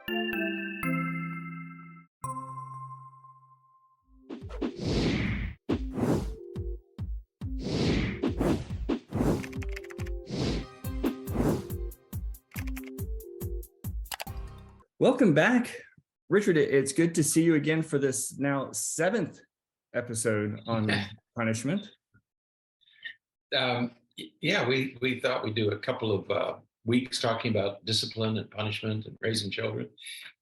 Welcome back, Richard. It's good to see you again for this now 7th episode on punishment. Yeah, we thought we'd do a couple of weeks talking about discipline and punishment and raising children,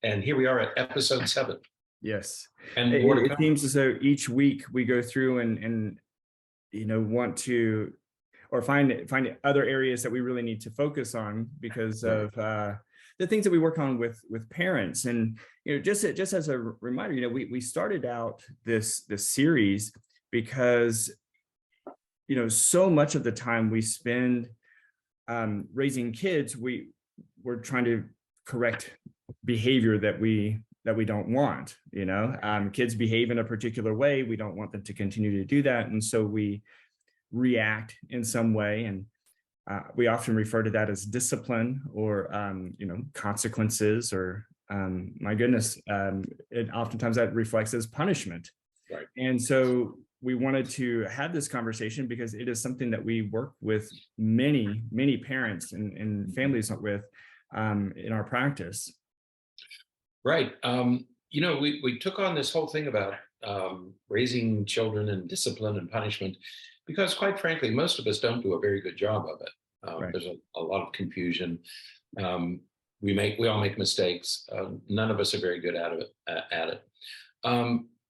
and here we are at episode 7. Yes, and it seems as though each week we go through and want to or find other areas that we really need to focus on because of the things that we work on with parents. And just as a reminder, we started out this series because so much of the time we spend raising kids, we're trying to correct behavior that we don't want. Kids behave in a particular way, we don't want them to continue to do that, and so we react in some way, and we often refer to that as discipline or consequences, or my goodness, oftentimes that reflects as punishment. Right. And so we wanted to have this conversation because it is something that we work with many parents and families with in our practice. Right. We took on this whole thing about raising children and discipline and punishment because, quite frankly, most of us don't do a very good job of it. Right. There's a lot of confusion. We all make mistakes. None of us are very good at it.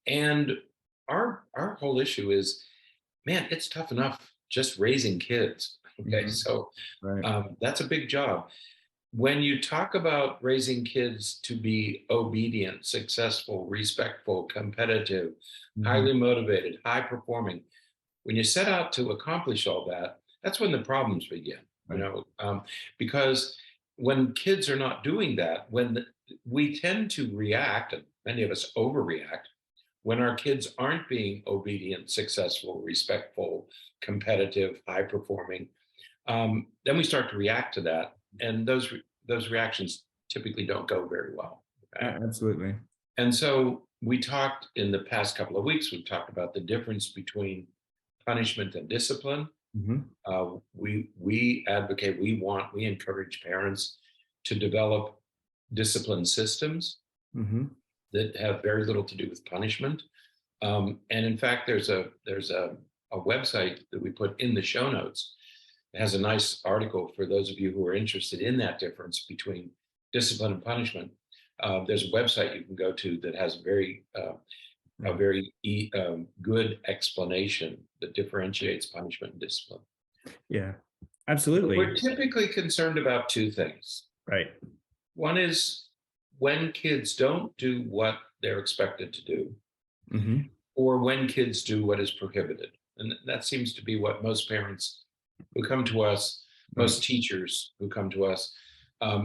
And our whole issue is, man, it's tough enough just raising kids. Okay, so that's a big job. When you talk about raising kids to be obedient, successful, respectful, competitive, highly motivated, high performing, when you set out to accomplish all that, that's when the problems begin. Because when kids are not doing that, we tend to react, and many of us overreact, when our kids aren't being obedient, successful, respectful, competitive, high performing, then we start to react to that. And those reactions typically don't go very well. Okay? Absolutely. And so we talked in the past couple of weeks, we talked about the difference between punishment and discipline. We advocate, we encourage parents to develop discipline systems that have very little to do with punishment. And in fact, there's a website that we put in the show notes. It has a nice article for those of you who are interested in that difference between discipline and punishment. There's a website you can go to that has a very good explanation that differentiates punishment and discipline. Yeah, absolutely. We're typically concerned about two things. Right. One is when kids don't do what they're expected to do, or when kids do what is prohibited. And that seems to be what most parents who come to us, most teachers who come to us,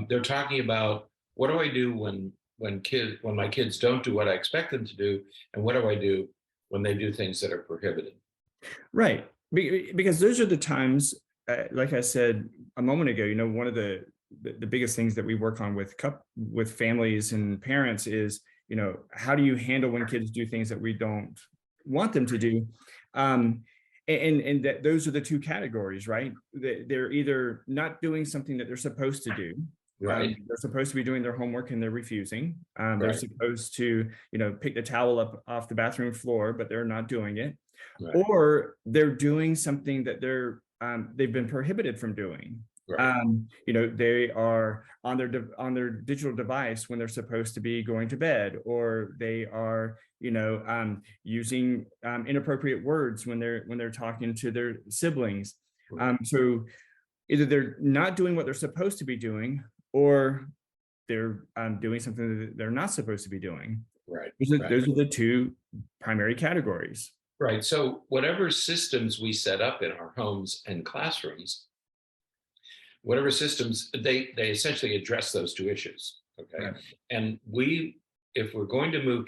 they're talking about, what do I do when my kids don't do what I expect them to do, and what do I do when they do things that are prohibited? Right, because those are the times, like I said a moment ago, one of the biggest things that we work on with families and parents is, how do you handle when kids do things that we don't want them to do? And that those are the two categories, right? They're either not doing something that they're supposed to do. Right. They're supposed to be doing their homework and they're refusing. They're supposed to, pick the towel up off the bathroom floor, but they're not doing it. Right. Or they're doing something that they've been prohibited from doing. Right. They are on their digital device when they're supposed to be going to bed, or they are, using inappropriate words when they're talking to their siblings. So either they're not doing what they're supposed to be doing, or they're doing something that they're not supposed to be doing. Right. Those are the two primary categories. Right. So whatever systems we set up in our homes and classrooms, whatever systems, they essentially address those two issues. Okay. Right. And if we're going to move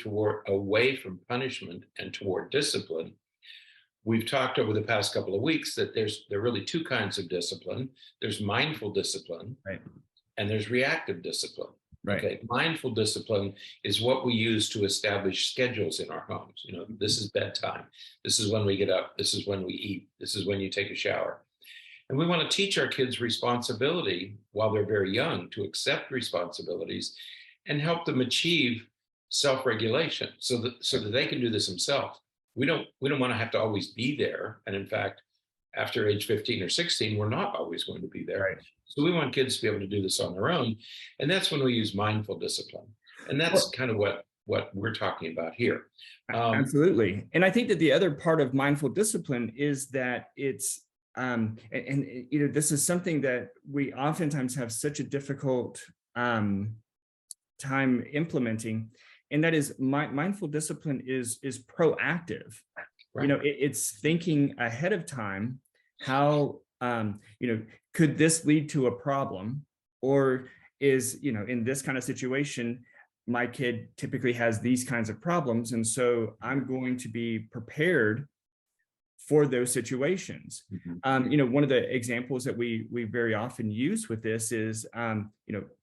away from punishment and toward discipline, we've talked over the past couple of weeks that there are really two kinds of discipline. There's mindful discipline, right, and there's reactive discipline. Right. Okay, mindful discipline is what we use to establish schedules in our homes. This is bedtime. This is when we get up. This is when we eat. This is when you take a shower. And we want to teach our kids responsibility while they're very young, to accept responsibilities and help them achieve self-regulation so that they can do this themselves. We don't want to have to always be there. And in fact, after age 15 or 16, we're not always going to be there. Right. So we want kids to be able to do this on their own. And that's when we use mindful discipline. And that's kind of what we're talking about here. Absolutely. And I think that the other part of mindful discipline is that it's, this is something that we oftentimes have such a difficult time implementing. And that is mindful discipline is proactive. Right. It's thinking ahead of time how, could this lead to a problem? Or is, in this kind of situation, my kid typically has these kinds of problems. And so I'm going to be prepared for those situations. Mm-hmm. One of the examples that we very often use with this is,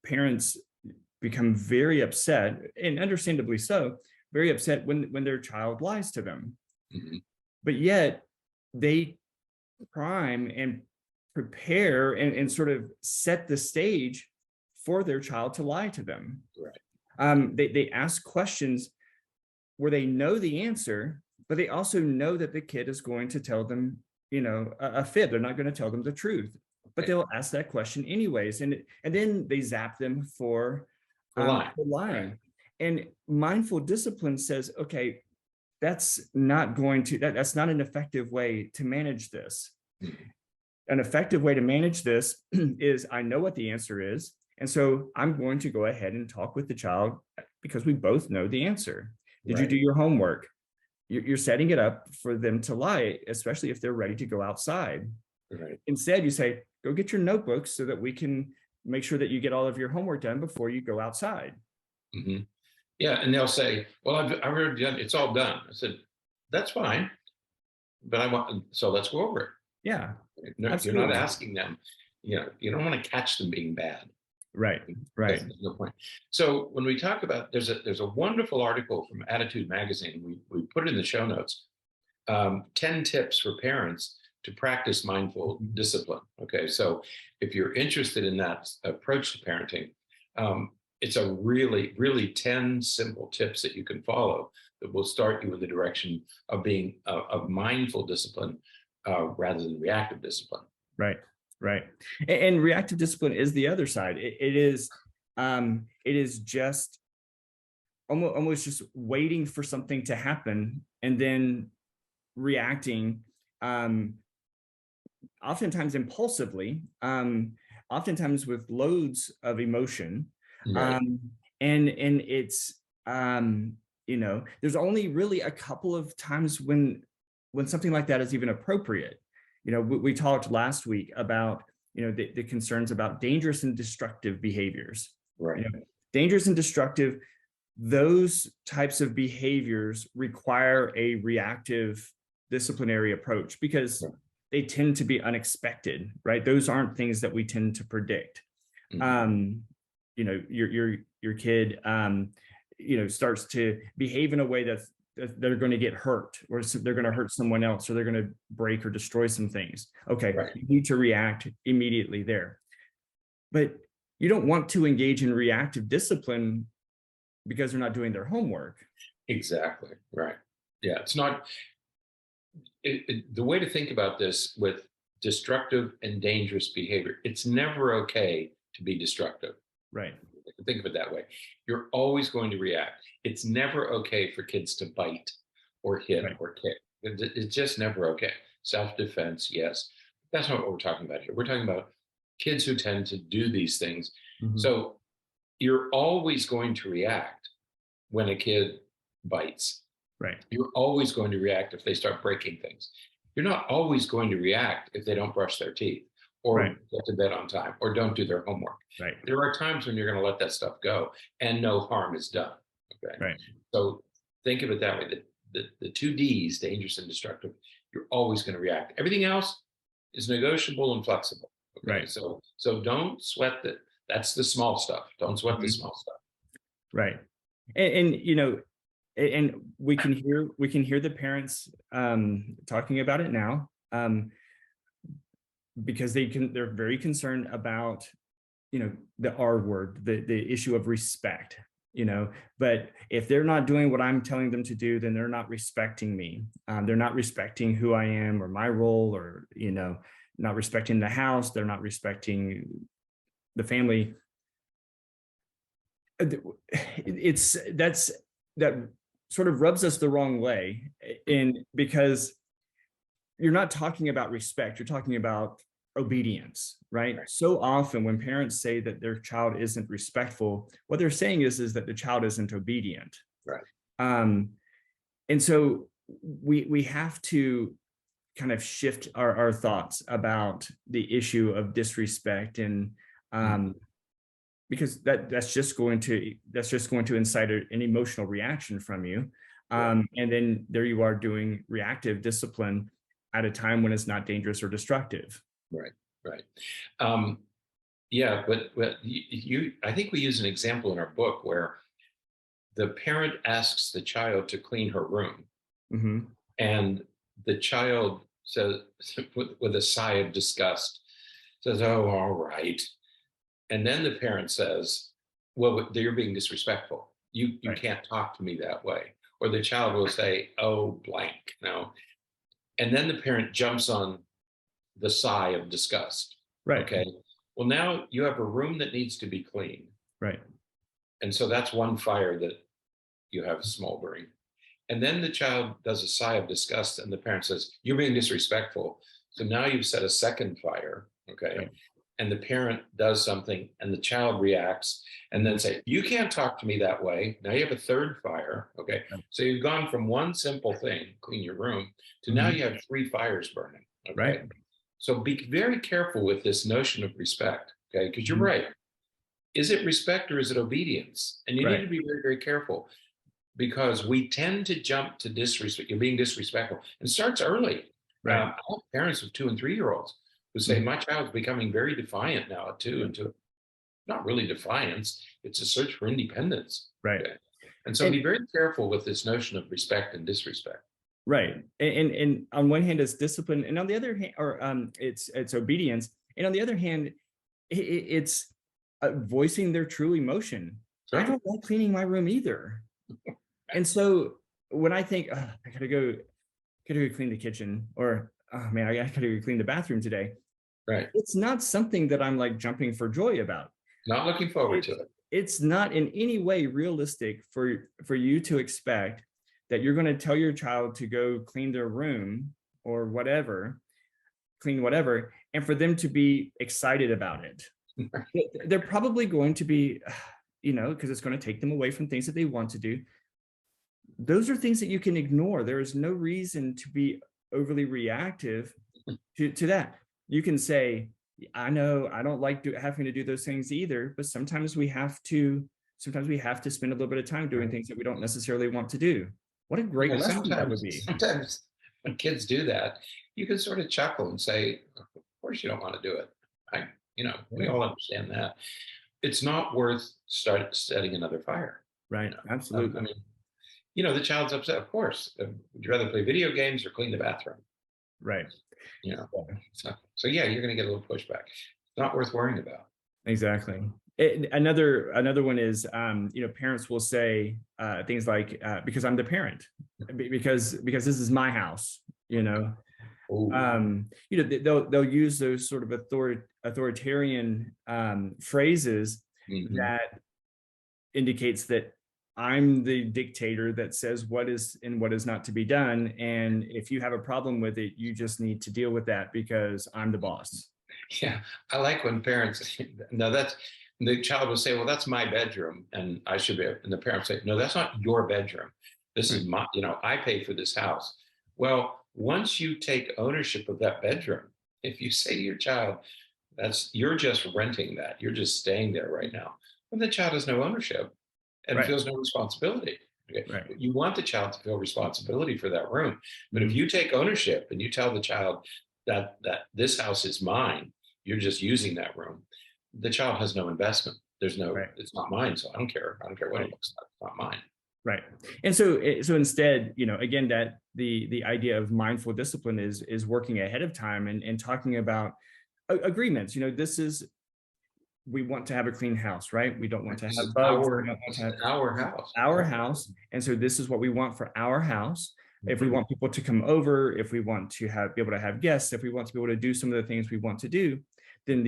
parents become very upset, and understandably so, very upset when their child lies to them. Mm-hmm. But yet they prime and prepare and sort of set the stage for their child to lie to them. Right. They ask questions where they know the answer, but they also know that the kid is going to tell them, a fib. They're not going to tell them the truth, but they'll ask that question anyways. And then they zap them for lying. Right. And mindful discipline says, okay, that's not an effective way to manage this. Mm-hmm. An effective way to manage this is, I know what the answer is. And so I'm going to go ahead and talk with the child because we both know the answer. Did you do your homework? You're setting it up for them to lie, especially if they're ready to go outside. Right. Instead, you say, go get your notebooks so that we can make sure that you get all of your homework done before you go outside. Mm-hmm. Yeah, and they'll say, well, I've already done, it's all done. I said, that's fine, but so let's go over it. Yeah, no, you're not asking them, you don't want to catch them being bad. Right. There's no point. So when we talk about, there's a wonderful article from Attitude Magazine. We put it in the show notes. 10 tips for parents to practice mindful discipline. Okay, so if you're interested in that approach to parenting, it's a really 10 simple tips that you can follow that will start you in the direction of being of mindful discipline rather than reactive discipline. Right. And reactive discipline is the other side. It is just almost just waiting for something to happen and then reacting, oftentimes impulsively, oftentimes with loads of emotion. Right. And it's, there's only really a couple of times when something like that is even appropriate. We talked last week about, the concerns about dangerous and destructive behaviors. Right. Dangerous and destructive, those types of behaviors require a reactive disciplinary approach because they tend to be unexpected, right? Those aren't things that we tend to predict. Mm-hmm. Your kid, starts to behave in a way that they're going to get hurt, or they're going to hurt someone else, or they're going to break or destroy some things. Okay, right. You need to react immediately there. But you don't want to engage in reactive discipline because they're not doing their homework. Exactly, right. Yeah, it's not, the way to think about this with destructive and dangerous behavior, it's never okay to be destructive. Right. Think of it that way. You're always going to react. It's never okay for kids to bite or hit or kick. It's just never okay. Self-defense, yes. That's not what we're talking about here. We're talking about kids who tend to do these things. Mm-hmm. So you're always going to react when a kid bites. Right. You're always going to react if they start breaking things. You're not always going to react if they don't brush their teeth or get to bed on time or don't do their homework. Right. There are times when you're going to let that stuff go and no harm is done. Okay. Right. So think of it that way. The two Ds, dangerous and destructive, you're always going to react. Everything else is negotiable and flexible. Okay? Right. So don't sweat That's the small stuff. Don't sweat the Mhm. small stuff. Right. And you know, and we can hear the parents talking about it now, because they're very concerned about, you know, the R word, the issue of respect, you know. But if they're not doing what I'm telling them to do, then they're not respecting me. They're not respecting who I am or my role, or, you know, not respecting the house. They're not respecting the family. That sort of rubs us the wrong way, in because you're not talking about respect, you're talking about obedience, right? Right. So often when parents say that their child isn't respectful, what they're saying is that the child isn't obedient. Right. um and so we have to kind of shift our thoughts about the issue of disrespect, and Mhm. because that's just going to incite an emotional reaction from you. Right. And then there you are doing reactive discipline at a time when it's not dangerous or destructive. Right. Right. Um, yeah, but I think we use an example in our book where the parent asks the child to clean her room, Hmm. and the child says, with a sigh of disgust, says, "Oh, all right." And then the parent says, "Well, you're being disrespectful. You Right. can't talk to me that way." Or the child will say, "Oh, blank." No. And then the parent jumps on the sigh of disgust. Right. Okay. Well, now you have a room that needs to be cleaned. Right. And so that's one fire that you have smoldering. And then the child does a sigh of disgust, and the parent says, "You're being disrespectful." So now you've set a second fire. Okay. Right. And the parent does something, and the child reacts, and then say, "You can't talk to me that way." Now you have a third fire. Okay. Right. So you've gone from one simple thing, clean your room, to now Mhm. you have three fires burning. Right. Okay. So be very careful with this notion of respect. Okay. Because you're Mhm. right. Is it respect or is it obedience? And you need Right. to be very, very careful, because we tend to jump to disrespect. You're being disrespectful. And it starts early. Right. I have parents of 2 and 3 year olds who say, Mhm. "My child's becoming very defiant now at 2 and 2." Not really defiance, it's a search for independence. Right. Okay. And so be And very careful with this notion of respect and disrespect. right. And on one hand, it's discipline, and on the other hand, or it's obedience, and on the other hand, it's voicing their true emotion. I Right. don't like cleaning my room either. And so when I think, "Ugh, I gotta go clean the kitchen," or, "Oh man, I gotta go clean the bathroom today," Right. it's not something that I'm like jumping for joy about. Not looking forward It's to it. it's not in any way realistic for you to expect that you're going to tell your child to go clean their room or whatever, clean whatever, and for them to be excited about it. They're probably going to be, you know, because it's going to take them away from things that they want to do. Those are things that you can ignore. There is no reason to be overly reactive to that. You can say, "I know I don't like having to do those things either, but sometimes we have to spend a little bit of time doing Right. things that we don't necessarily want to do." What a You great know, lesson that would sometimes, be. sometimes when kids do that, you can sort of chuckle and say, "Of course you don't want to do it." I, we Yeah, all understand that. It's not worth setting another fire. right. I Absolutely. mean, the child's upset. Of course, would you rather play video games or clean the bathroom? Right. You know, Yeah, so yeah, you're going to get a little pushback. It's not worth worrying about. exactly. Another one is, you know, parents will say things like, because I'm the parent, because this is my house, you know. Oh, You know, they'll use those sort of authoritarian phrases hmm, that indicates that I'm the dictator that says what is and what is not to be done, and if you have a problem with it, you just need to deal with that because I'm the boss. yeah. I like when parents. No, that's the child will say, "Well, that's my bedroom, and I should be." And the parents say, "No, that's not your bedroom. This Right. is my. I pay for this house." Well, once you take ownership of that bedroom, if you say to your child, you're just renting that. You're just staying there right now. Well, the child has no ownership and Right. feels no responsibility. Okay. Right. You want the child to feel responsibility for that room. But if Mhm. you take ownership and you tell the child that this house is mine, you're just using that room, the child has no investment. There's no, Right. it's not mine, so I don't care. I don't care what it looks like. It's not mine. Right. And so instead, again, that the idea of mindful discipline is working ahead of time and talking about agreements. This is, we want to have a clean house, right? We don't want to This have is bugs. We our, don't want this to have is our house. our house. And so this is what we want for our house. If we Mhm. want people to come over, if we want to be able to have guests, if we want to be able to do some of the things we want to do, then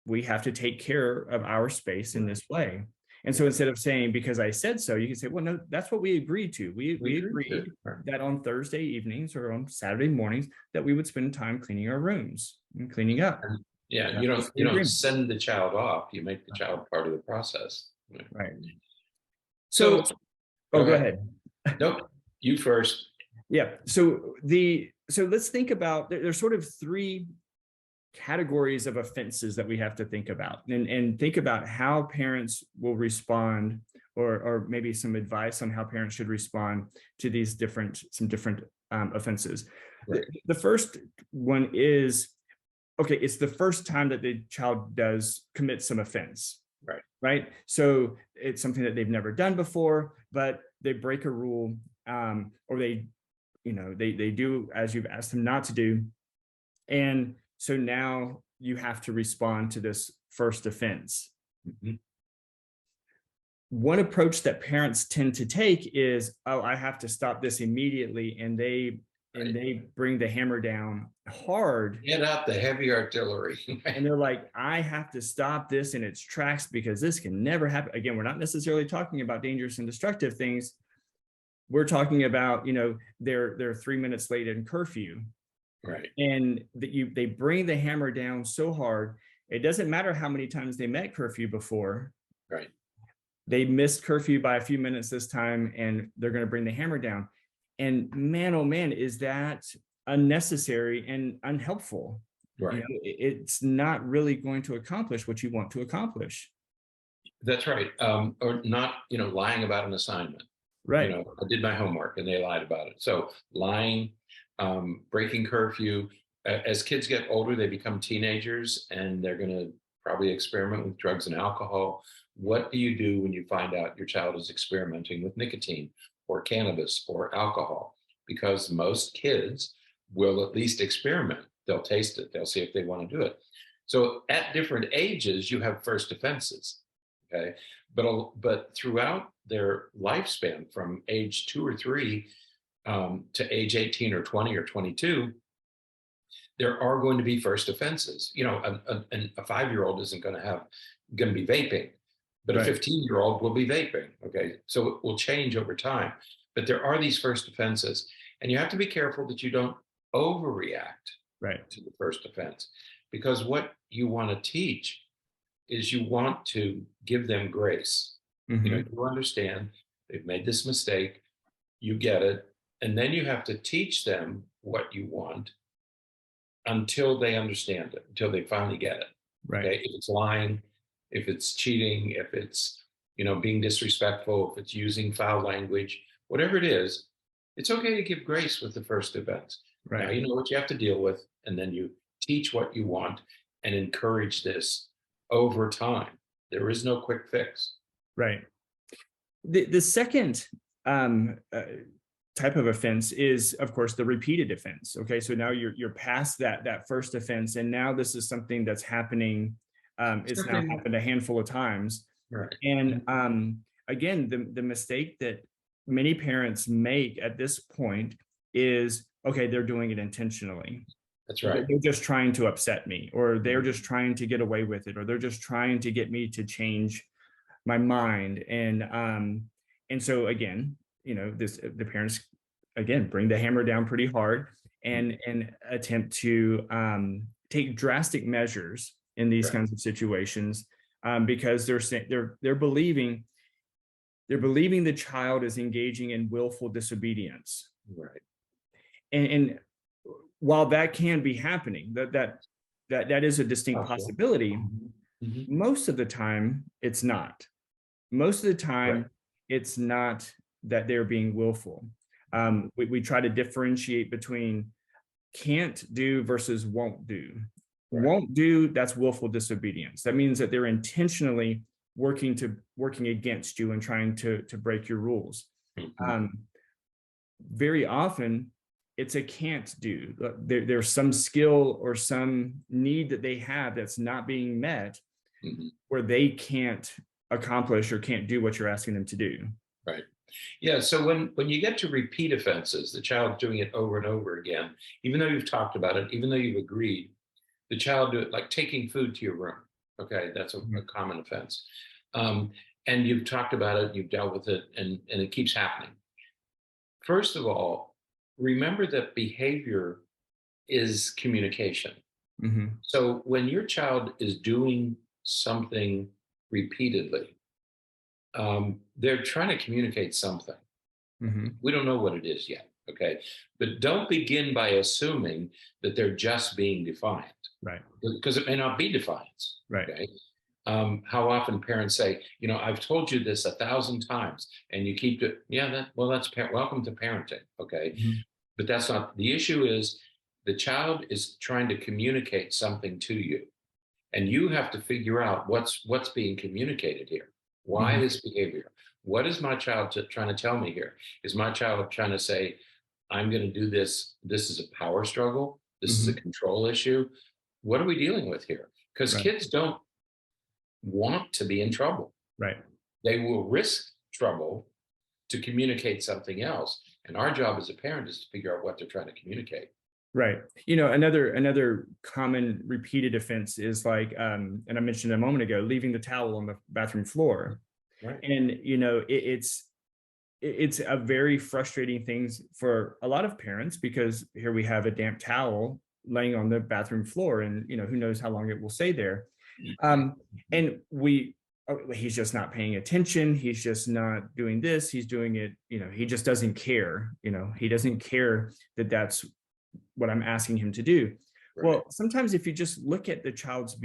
we have to take care of our space in this way. And so instead of saying, because I said so, you can say, well, no, that's what we agreed to. We agreed that on Thursday evenings or on Saturday mornings that we would spend time cleaning our rooms and cleaning up. Yeah, you don't send the child off. You make the child part of the process. Right. So go ahead. Nope, you first. Yeah. So let's think about, there's sort of three categories of offenses that we have to think about and think about how parents will respond, or maybe some advice on how parents should respond to these different offenses. Right. The first one is, okay, it's the first time that the child does commit some offense. Right. So it's something that they've never done before, but they break a rule, or they do as you've asked them not to do. And so now you have to respond to this first offense. Mm-hmm. One approach that parents tend to take is, oh, I have to stop this immediately. And they bring the hammer down hard. Get out the heavy artillery. And they're like, I have to stop this in its tracks because this can never happen. Again, we're not necessarily talking about dangerous and destructive things. We're talking about, they're 3 minutes late in curfew. Right. And they bring the hammer down so hard, it doesn't matter how many times they met curfew before. Right. They missed curfew by a few minutes this time, and they're going to bring the hammer down. And man, oh man, is that unnecessary and unhelpful. Right. It's not really going to accomplish what you want to accomplish. That's right. Or not, lying about an assignment. Right. I did my homework and they lied about it. So lying, breaking curfew. As kids get older, they become teenagers and they're going to probably experiment with drugs and alcohol. What do you do when you find out your child is experimenting with nicotine or cannabis or alcohol? Because most kids will at least experiment. They'll taste it. They'll see if they want to do it. So at different ages, you have first offenses. Okay. But throughout their lifespan, from age 2 or 3 to age 18 or 20 or 22, there are going to be first offenses. A 5-year-old isn't going to be vaping, but right. A 15-year-old will be vaping. Okay. So it will change over time. But there are these first offenses, and you have to be careful that you don't overreact to the first offense, because what you want to teach is you want to give them grace. Mm-hmm. You understand they've made this mistake, you get it, and then you have to teach them what you want until they understand it, until they finally get it. Right. Okay? If it's lying, if it's cheating, if it's being disrespectful, if it's using foul language, whatever it is, it's okay to give grace with the first offense. Right. Now you know what you have to deal with, and then you teach what you want and encourage this over time. There is no quick fix. Right. The second type of offense is, of course, the repeated offense. Okay, so now you're past that first offense, and now this is something that's happening. It's now happened a handful of times. Right. And again, the mistake that many parents make at this point is, okay, they're doing it intentionally. That's right. They're just trying to upset me, or they're just trying to get away with it, or they're just trying to get me to change my mind. And so again, the parents again bring the hammer down pretty hard and attempt to take drastic measures in these kinds of situations, because they're believing the child is engaging in willful disobedience. Right. And while that can be happening, that is a distinct possibility, most of the time it's not. Most of the time, it's not that they're being willful. We try to differentiate between can't do versus won't do. won't do, that's willful disobedience. That means that they're intentionally working against you and trying to break your rules. Very often it's a can't do. There's some skill or some need that they have that's not being met, where they can't accomplish or can't do what you're asking them to do. Right. Yeah. So when you get to repeat offenses, the child doing it over and over again, even though you've talked about it, even though you've agreed, the child do it, like taking food to your room. Okay, that's a common offense. And you've talked about it, you've dealt with it, and it keeps happening. First of all, remember that behavior is communication. So when your child is doing something repeatedly, they're trying to communicate something. We don't know what it is yet. Okay. But don't begin by assuming that they're just being defiant. Right. Because it may not be defiance. Right. Okay. How often parents say, I've told you this 1,000 times and you keep it. Yeah, that's welcome to parenting. Okay. But that's not the issue. Is the child is trying to communicate something to you, and you have to figure out what's being communicated here. Why this behavior? What is my child trying to tell me here? Is my child trying to say, I'm going to do this? This is a power struggle. This is a control issue. What are we dealing with here? Because kids don't want to be in trouble. Right. They will risk trouble to communicate something else. And our job as a parent is to figure out what they're trying to communicate. Right. Another common repeated offense is like, and I mentioned a moment ago, leaving the towel on the bathroom floor. Right. And, it's a very frustrating thing for a lot of parents, because here we have a damp towel laying on the bathroom floor, and, who knows how long it will stay there. And he's just not paying attention. He's just not doing this. He's doing it, he just doesn't care. He doesn't care that that's what I'm asking him to do. Right. Well, sometimes if you just look at the child's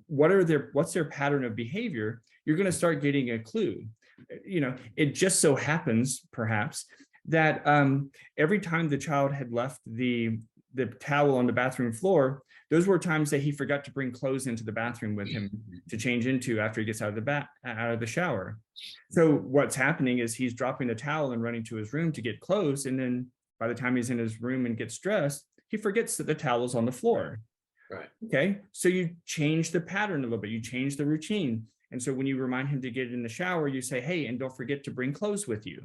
what's their pattern of behavior, you're going to start getting a clue. It just so happens perhaps that every time the child had left the towel on the bathroom floor, those were times that he forgot to bring clothes into the bathroom with him to change into after he gets out of the shower. So what's happening is he's dropping the towel and running to his room to get clothes, and then by the time he's in his room and gets dressed, he forgets that the towel is on the floor. Right. Okay. So you change the pattern a little bit. You change the routine. And so when you remind him to get in the shower, you say, hey, and don't forget to bring clothes with you.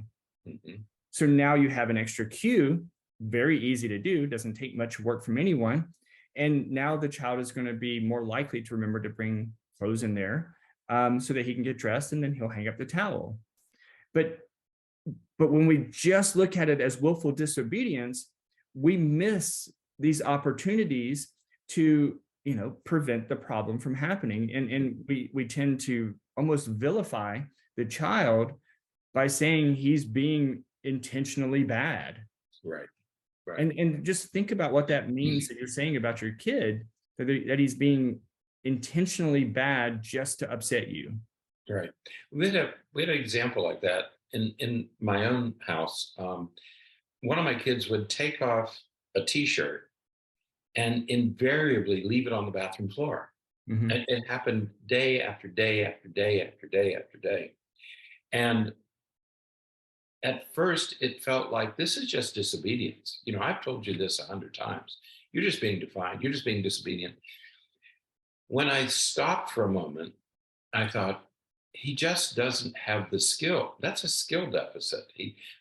So now you have an extra cue, very easy to do, doesn't take much work from anyone. And now the child is going to be more likely to remember to bring clothes in there, so that he can get dressed, and then he'll hang up the towel. But when we just look at it as willful disobedience, we miss these opportunities to, prevent the problem from happening. And we tend to almost vilify the child by saying he's being intentionally bad. Right. Right. And just think about what that means that you're saying about your kid, that he's being intentionally bad just to upset you. Right. We had an example like that in my own house. One of my kids would take off a t-shirt and invariably leave it on the bathroom floor. And it happened day after day after day after day after day. And at first it felt like, this is just disobedience. I've told you this 100 times. You're just being defiant. You're just being disobedient. When I stopped for a moment, I thought, he just doesn't have the skill. That's a skill deficit.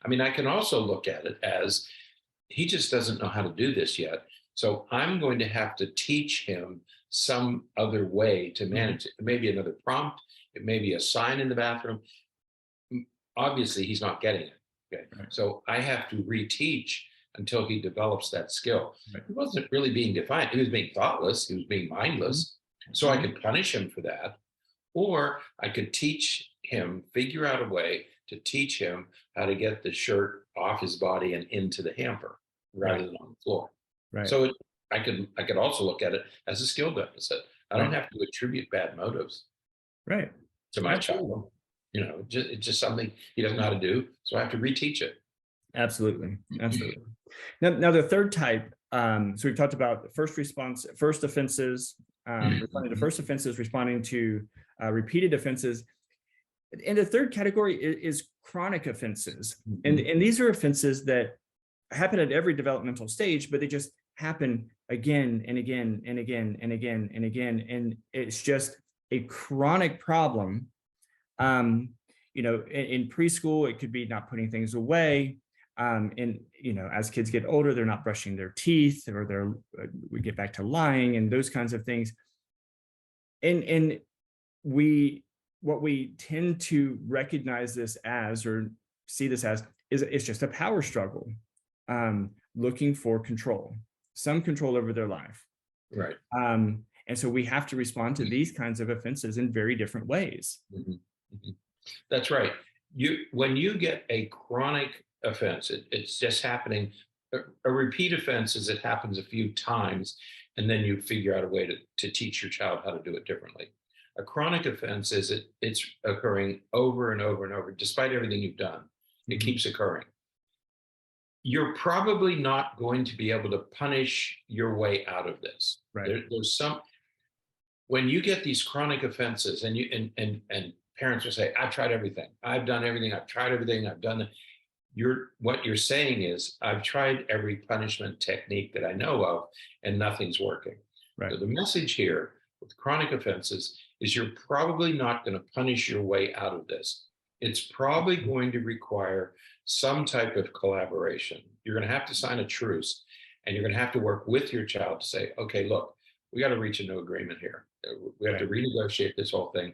I can also look at it as, he just doesn't know how to do this yet. So I'm going to have to teach him some other way to manage it. Maybe another prompt. It may be a sign in the bathroom. Obviously, he's not getting it. Okay. Right. So I have to reteach until he develops that skill. Right. He wasn't really being defiant. He was being thoughtless. He was being mindless. So I could punish him for that. Or I could figure out a way to teach him how to get the shirt off his body and into the hamper rather than on the floor. Right. So I could also look at it as a skill deficit. I don't have to attribute bad motives to my child. It's just something he doesn't know how to do. So I have to reteach it. Absolutely. Now the third type So we've talked about the first response, first offenses, responding to first offenses, responding to repeated offenses. And the third category is chronic offenses. And these are offenses that happen at every developmental stage, but they just happen again and again and again and again and again. And it's just a chronic problem. In preschool, it could be not putting things away. And, as kids get older, they're not brushing their teeth, or we get back to lying and those kinds of things. And what we tend to recognize this as, or see this as, is it's just a power struggle, looking for control, some control over their life. Right. And so we have to respond to these kinds of offenses in very different ways. That's right. When you get a chronic offense, it's just happening. A repeat offense is it happens a few times, and then you figure out a way to teach your child how to do it differently. A chronic offense is it's occurring over and over and over, despite everything you've done. It keeps occurring. You're probably not going to be able to punish your way out of this. Right. There's some, when you get these chronic offenses, and and parents will say, I've tried everything. I've done everything. I've tried everything. I've done it. What you're saying is, I've tried every punishment technique that I know of, and nothing's working. Right. So the message here with chronic offenses is you're probably not going to punish your way out of this. It's probably going to require some type of collaboration. You're going to have to sign a truce, and you're going to have to work with your child to say, okay, look, we got to reach a new agreement here. We have to renegotiate this whole thing.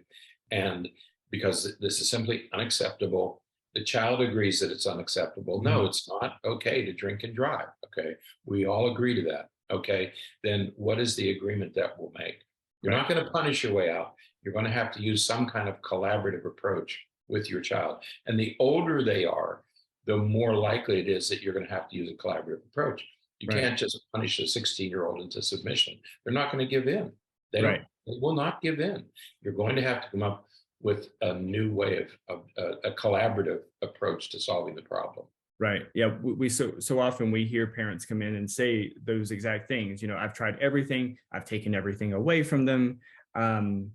And because this is simply unacceptable, the child agrees that it's unacceptable. No, it's not okay to drink and drive. Okay. We all agree to that. Okay. Then what is the agreement that we'll make? You're not going to punish your way out. You're going to have to use some kind of collaborative approach with your child. And the older they are, the more likely it is that you're going to have to use a collaborative approach. You can't just punish a 16-year-old into submission. They're not going to give in. They will not give in. You're going to have to come up with a new way of a collaborative approach to solving the problem. Right. Yeah. We so often we hear parents come in and say those exact things. I've tried everything. I've taken everything away from them. And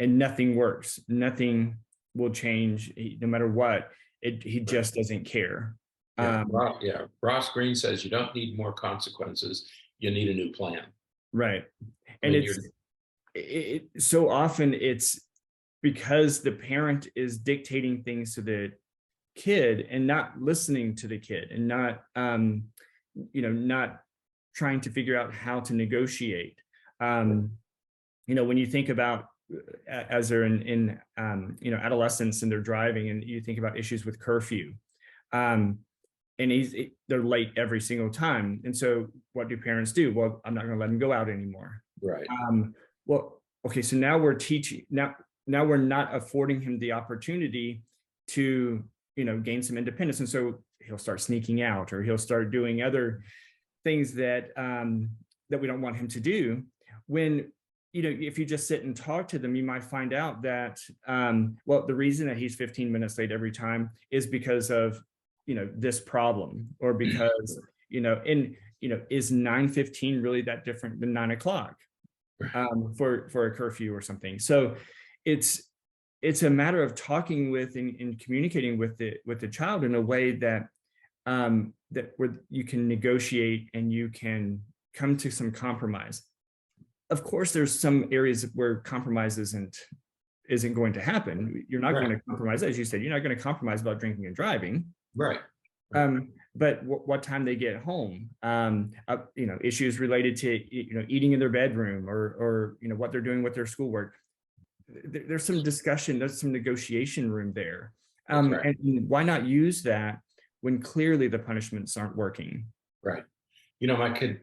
nothing works. Nothing will change, no matter what. He just doesn't care. Ross Green says you don't need more consequences. You need a new plan. Right. And so often it's because the parent is dictating things to the kid and not listening to the kid, and not not trying to figure out how to negotiate. When you think about as they're in adolescence and they're driving, and you think about issues with curfew, and they're late every single time. And so what do parents do? Well, I'm not going to let him go out anymore. Right. Well, okay, so now we're teaching, now we're not affording him the opportunity to, gain some independence. And so he'll start sneaking out, or he'll start doing other things that we don't want him to do. When, if you just sit and talk to them, you might find out that, the reason that he's 15 minutes late every time is because of, this problem, or because, is 9:15 really that different than 9 o'clock? For a curfew or something. So it's a matter of talking with and communicating with the child in a way that where you can negotiate and you can come to some compromise. Of course, there's some areas where compromise isn't going to happen. You're not going to compromise, as you said. You're not going to compromise about drinking and driving. Right. But what time they get home, issues related to eating in their bedroom, or what they're doing with their schoolwork. There's some discussion, there's some negotiation room there, and why not use that when clearly the punishments aren't working? Right. My kid,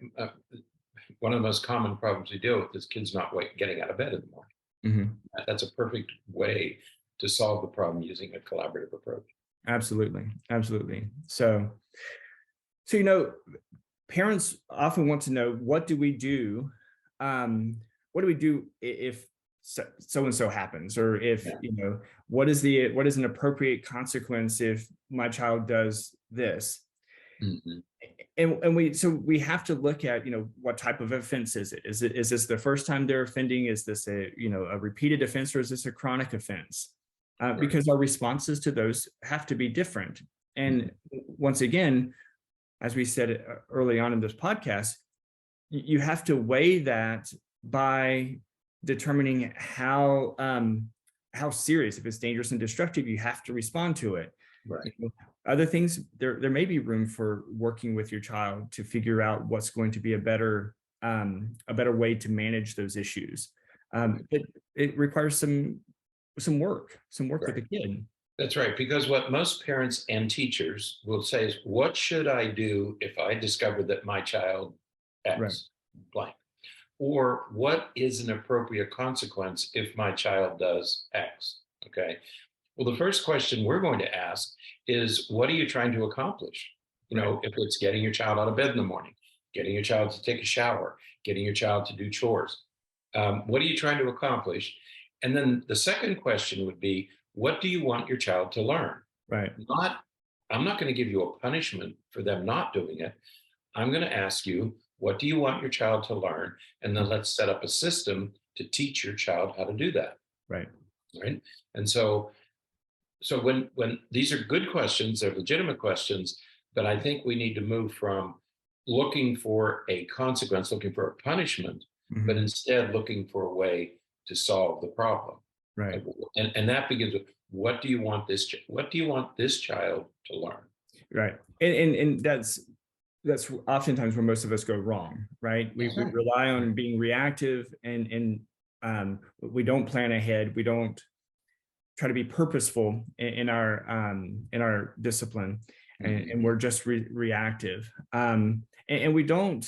one of the most common problems we deal with is kids not getting out of bed in the morning. That's a perfect way to solve the problem, using a collaborative approach. Absolutely. So parents often want to know, what do we do? What do we do if so and so happens, or if what is an appropriate consequence if my child does this? Mhm. And we have to look at, what type of offense is it? Is this the first time they're offending? Is this a repeated offense, or is this a chronic offense? Right. Because our responses to those have to be different. And once again, as we said early on in this podcast, you have to weigh that by determining how serious. If it's dangerous and destructive, you have to respond to it. Right. Other things, there may be room for working with your child to figure out what's going to be a better way to manage those issues. It requires some work with the kid. That's right. Because what most parents and teachers will say is, what should I do if I discover that my child X Right. blank? Or what is an appropriate consequence if my child does X? Okay. Well, the first question we're going to ask is, what are you trying to accomplish? If it's getting your child out of bed in the morning, getting your child to take a shower, getting your child to do chores, what are you trying to accomplish? And then the second question would be, what do you want your child to learn? Right. I'm not going to give you a punishment for them not doing it. I'm going to ask you, what do you want your child to learn? And then let's set up a system to teach your child how to do that. Right. Right. And so when these are good questions, they're legitimate questions, but I think we need to move from looking for a consequence, looking for a punishment, but instead looking for a way to solve the problem. Right. And that begins with, what do you want this child to learn? Right. And that's oftentimes where most of us go wrong, right? We rely on being reactive, and we don't plan ahead. We don't try to be purposeful in our discipline, and we're just reactive. And we don't.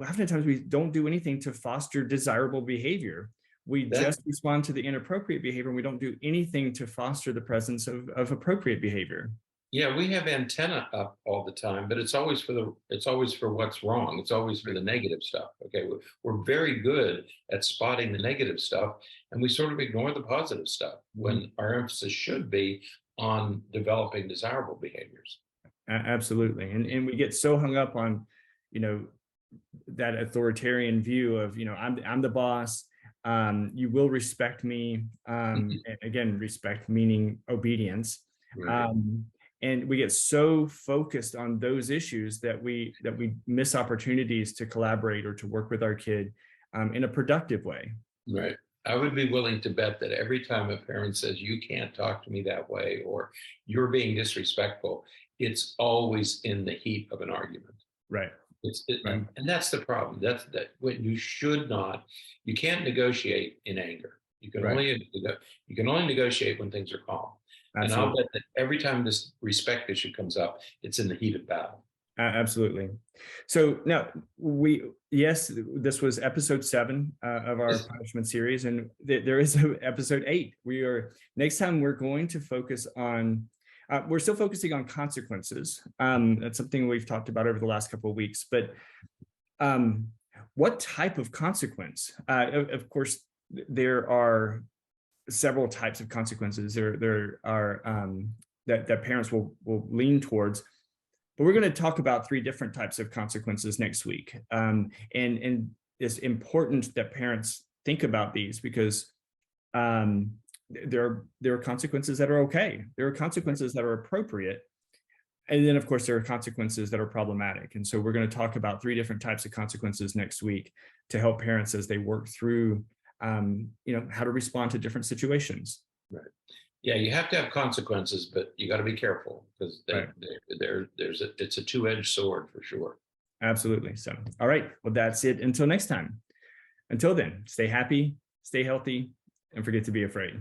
Oftentimes we don't do anything to foster desirable behavior. We just respond to the inappropriate behavior, and we don't do anything to foster the presence of appropriate behavior. Yeah, we have antenna up all the time, but it's always for what's wrong. It's always for the negative stuff. Okay, we're very good at spotting the negative stuff, and we sort of ignore the positive stuff when our emphasis should be on developing desirable behaviors. Absolutely, and we get so hung up on, that authoritarian view of, I'm the boss. You will respect me. Again, respect meaning obedience. Right. And we get so focused on those issues that we miss opportunities to collaborate or to work with our kid in a productive way. Right. I would be willing to bet that every time a parent says, you can't talk to me that way, or you're being disrespectful, it's always in the heat of an argument. Right. Right. And that's the problem. That when you can't negotiate in anger. You can only negotiate when things are calm. Absolutely. And I'll bet that every time this respect issue comes up, it's in the heat of battle. Absolutely. So now this was episode 7 of our punishment series, and there is episode 8. Next time we're going to focus on. We're still focusing on consequences. That's something we've talked about over the last couple of weeks. But what type of consequence? Of course, there are several types of consequences. There are that parents will lean towards. But we're going to talk about 3 different types of consequences next week. And it's important that parents think about these, because there are consequences that are okay. There are consequences that are appropriate. And then, of course, there are consequences that are problematic. And so we're going to talk about 3 different types of consequences next week to help parents as they work through, how to respond to different situations. Right. Yeah, you have to have consequences, but you got to be careful, because it's a two-edged sword for sure. Absolutely. So, all right. Well, that's it. Until next time. Until then, stay happy, stay healthy, and forget to be afraid.